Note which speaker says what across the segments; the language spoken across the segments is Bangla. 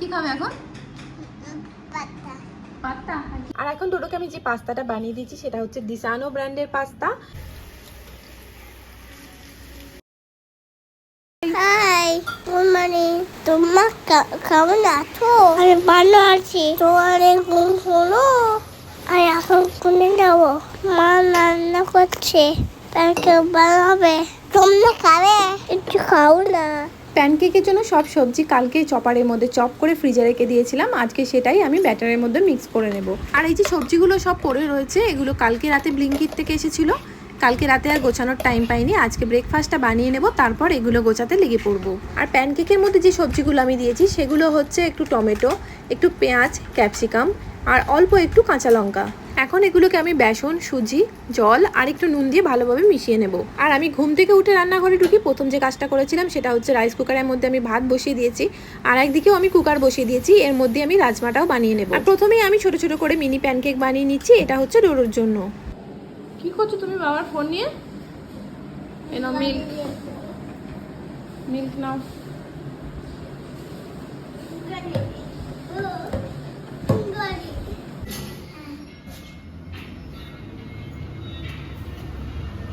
Speaker 1: কি খাবে এখন? পাস্তা। আর এখন ডোডোকে আমি যে পাস্তাটা বানিয়ে দিয়েছি সেটা হচ্ছে ডিসানো ব্র্যান্ডের পাস্তা।
Speaker 2: High, good morning. তোমার কেমন আছো? আমি ভালো আছি। তো অনেক ঘুম হলো। আর এখন কোনে যাবো? মা রান্না করছে। তাকে বানাবে। তোমরা খাবে? একটু খাও না।
Speaker 1: প্যানকেকের জন্য সব সবজি কালকে চপারের মধ্যে চপ করে ফ্রিজে রেখে দিয়েছিলাম। আজকে সেটাই আমি ব্যাটারের মধ্যে মিক্স করে নেব। আর এই যে সবজিগুলো সব পড়ে রয়েছে, এগুলো কালকে রাতে ব্লিঙ্কিট থেকে এসেছিলো। কালকে রাতে আর গোছানোর টাইম পাইনি। আজকে ব্রেকফাস্টটা বানিয়ে নেব, তারপর এগুলো গোছাতে লেগে পড়বো। আর প্যানকেকের মধ্যে যে সবজিগুলো আমি দিয়েছি সেগুলো হচ্ছে একটু টমেটো, একটু পেঁয়াজ, ক্যাপসিকাম আর অল্প একটু কাঁচা লঙ্কা। এখন এগুলোকে আমি বেসন, সুজি, জল আর একটু নুন দিয়ে ভালোভাবে মিশিয়ে নেব। আর আমি ঘুম থেকে উঠে রান্নাঘরে ঢুকি প্রথম যে কাজটা করেছিলাম সেটা হচ্ছে রাইস কুকারের মধ্যে আমি ভাত বসিয়ে দিয়েছি। আর একদিকেও আমি কুকার বসিয়ে দিয়েছি, এর মধ্যে আমি রাজমাটাও বানিয়ে নেব। আর প্রথমেই আমি ছোট ছোট করে মিনি প্যানকেক বানিয়ে নিচ্ছি। এটা হচ্ছে ডোডোর জন্য। কি করছো তুমি বাবার ফোন নিয়ে? এনো milk, milk now.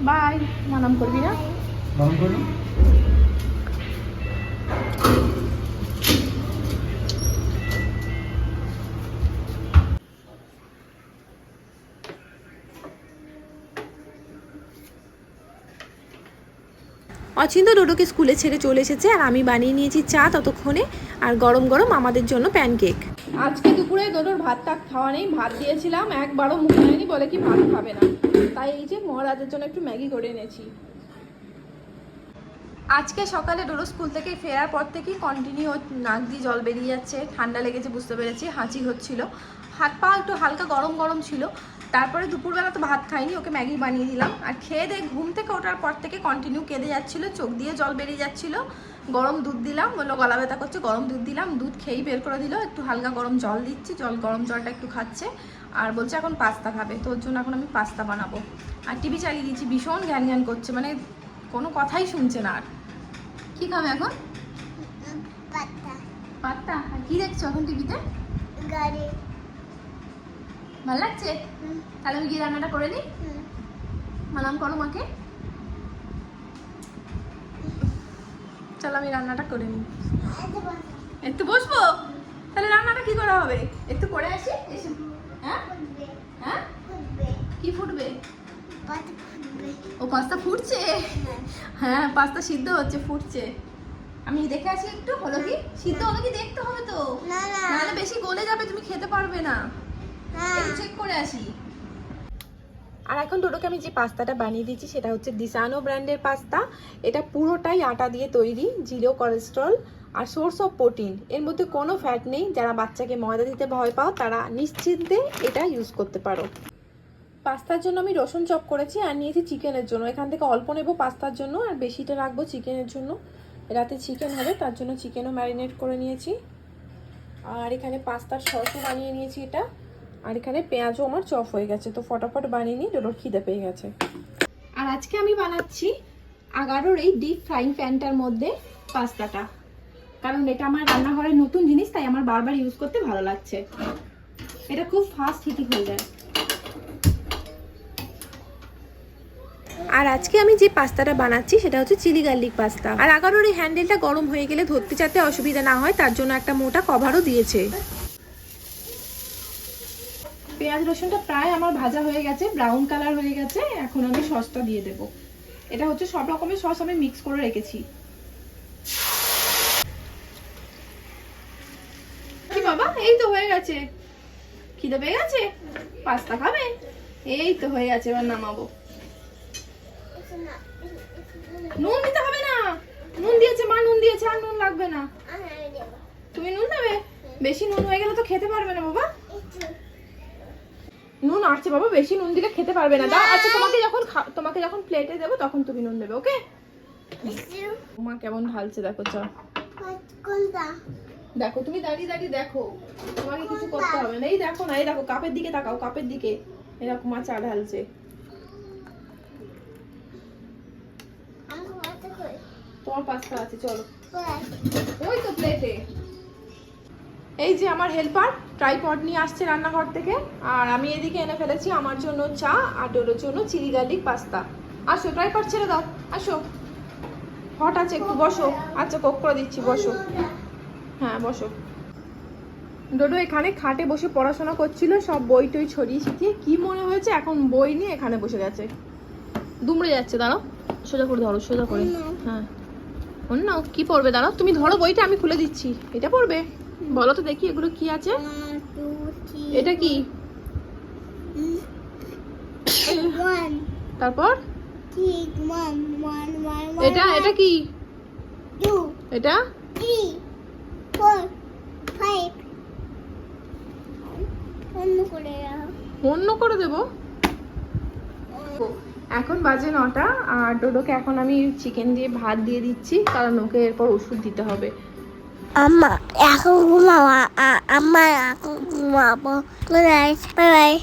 Speaker 1: By. Manam করবি না?
Speaker 3: বারণ করুন।
Speaker 1: অচিন্ত ডোডোকে স্কুলে ছেড়ে চলে এসেছে আর আমি বানিয়ে নিয়েছি চা ততক্ষণে, আর গরম গরম আমাদের জন্য প্যানকেক। আজকে দুপুরে ডোডোর ভাত টাক খাওয়া নেই, ভাত দিয়েছিলাম একবারও মুখ নেয়নি, বলে কি ভাত খাবে না। তাই এই যে মহারাজের জন্য একটু ম্যাগি করে এনেছি। আজকে সকালে ডোডো স্কুল থেকে ফেরার পর থেকেই কন্টিনিউ নাক দিয়ে জল বেরিয়ে যাচ্ছে, ঠান্ডা লেগেছে বুঝতে পেরেছি, হাঁচি হচ্ছিল, হাত পা একটু হালকা গরম গরম ছিল। তারপরে দুপুরবেলা তো ভাত খাইনি, ওকে ম্যাগি বানিয়ে দিলাম। আর খেয়ে দিয়ে ঘুম থেকে ওঠার পর থেকে কন্টিনিউ কেঁদে যাচ্ছিলো, চোখ দিয়ে জল বেরিয়ে যাচ্ছিলো। গরম দুধ দিলাম, বললো গলা ব্যথা করছে, গরম দুধ দিলাম, দুধ খেয়েই বের করে দিল। একটু হালকা গরম জল দিচ্ছি, গরম জলটা একটু খাচ্ছে। আর বলছে এখন পাস্তা খাবে, তো ওর জন্য এখন আমি পাস্তা বানাবো। আর টিভি চালিয়ে দিয়েছি, ভীষণ জ্ঞান জ্ঞান করছে, মানে কোনো কথাই শুনছে না। আর কি খাবে এখন? পাস্তা। আর কি দেখছো এখন টিভিতে?
Speaker 2: গাড়ি।
Speaker 1: ভালো লাগছে? তাহলে আমি গিয়ে রান্নাটা করে দিই। মানাম করো মাকে। চলো আমি রান্নাটা করে নিই। একটু বসবো? তাহলে রান্নাটা কি করা হবে? একটু পরে আসি। এসে হ্যাঁ হ্যাঁ কি ফুটবে? ও পাস্তা ফুটছে? হ্যাঁ পাস্তা সিদ্ধ হচ্ছে, ফুটছে। আমি দেখে আসি একটু, হলো কি সিদ্ধ হলো কি দেখতে হবে তো, নাহলে বেশি গলে যাবে, তুমি খেতে পারবে না। একটু চেক করে আসি। আর এখন ডোডোকে আমি যে পাস্তাটা বানিয়ে দিয়েছি সেটা হচ্ছে ডিসানো ব্র্যান্ডের পাস্তা। এটা পুরোটাই আটা দিয়ে তৈরি, জিরো কোলেস্ট্রল আর সোর্স অফ প্রোটিন। এর মধ্যে কোনো ফ্যাট নেই। যারা বাচ্চাকে ময়দা দিতে ভয় পাও তারা নিশ্চিন্তে এটা ইউজ করতে পারো। পাস্তার জন্য আমি রসুন চপ করেছি আর নিয়েছি চিকেনের জন্য। এখান থেকে অল্প নেব পাস্তার জন্য আর বেশিটা রাখবো চিকেনের জন্য। রাতে চিকেন হবে, তার জন্য চিকেনও ম্যারিনেট করে নিয়েছি। আর এখানে পাস্তার সসও বানিয়ে নিয়েছি এটা। আর এখানে পেঁয়াজও আমার চপ হয়ে গেছে, তো ফটাফট বানিয়ে নিই, ডোডোর খিদে পেয়ে গেছে। আর আজকে আমি বানাচ্ছি আগারোর এই ডিপ ফ্রাইং প্যানটার মধ্যে পাস্তাটা, কারণ এটা আমার রান্নাঘরের নতুন জিনিস, তাই আমার বারবার ইউজ করতে ভালো লাগছে। এটা খুব ফাস্ট হিটিং হয়ে যায়। আর আজকে আমি যে পাস্তাটা বানাচ্ছি সেটা হচ্ছে চিলি গার্লিক পাস্তা। আর আগারোর এই হ্যান্ডেলটা গরম হয়ে গেলে ধরতে যাতে অসুবিধা না হয় তার জন্য একটা মোটা কভারও দিয়েছে। পেঁয়াজ রসুনটা প্রায় আমার ভাজা হয়ে গেছে, ব্রাউন কালার হয়ে গেছে। এখন আমি সসটা দিয়ে দেব। এটা হচ্ছে সব রকমের সস আমি মিক্স করে রেখেছি। কি বাবা, এই তো হয়ে গেছে। খিদে পেয়ে গেছে? পাস্তা খাবে? এই তো হয়ে গেছে, এবার নামাবো। নুন দিতে হবে না, নুন দিয়েছে মা, নুন দিয়েছে, আর নুন লাগবে না। তুমি নুন দেবে? বেশি নুন হয়ে গেলে তো খেতে পারবে না বাবা। নুন আছে বাবা, বেশি নুন দিলে খেতে পারবে না। দাও, আচ্ছা তোমাকে যখন প্লেটে দেবো তখন তুমি নুন দেবে, ওকে? মা কেমন ঢালছে দেখো, চল দেখো, তুমি দাঁড়িয়ে দাঁড়িয়ে দেখো, তোমাকে কিছু করতে হবে না। এই দেখো না, এই দেখো কাপের দিকে তাকাও, কাপের দিকে। এরকম মা চা ঢালছে। তোমার পাস্তা আছে, চলো। ওই তো প্লেটে। এই যে আমার হেল্পার ট্রাইপড নিয়ে আসছে রান্নাঘর থেকে, আর আমি এদিকে এনে ফেলেছি আমার জন্য চা আর ডোডোর জন্য চিলি গার্লিক পাস্তা। আসো, ট্রাইপড ছেড়ে দাও, আসো। হট আছে, একটু বসো। আচ্ছা, কোক করে দিচ্ছি, বসো। হ্যাঁ, বসো। ডোডো এখানে খাটে বসে পড়াশোনা করছিল, সব বই টই ছড়িয়ে ছিটিয়ে। কি মনে হয়েছে এখন বই নিয়ে এখানে বসে গেছে, দুমড়ে যাচ্ছে। দাঁড়াও, সোজা করে ধরো, সোজা করে। হ্যাঁ, অন্য কি পড়বে? দাঁড়াও, তুমি ধরো বইটা, আমি খুলে দিচ্ছি। এটা পড়বে? বলো তো দেখি এগুলো কি আছে। এটা কি? তারপর এটা এটা কি? এটা অন্য করে দেবো। এখন বাজে 9টা, আর ডোডোকে এখন আমি চিকেন দিয়ে ভাত দিয়ে দিচ্ছি, কারণ ওকে এরপর ওষুধ দিতে হবে।
Speaker 2: আম্মা এখন ঘুমাবো, আম্মা এখন ঘুমাবো। Good night, bye bye.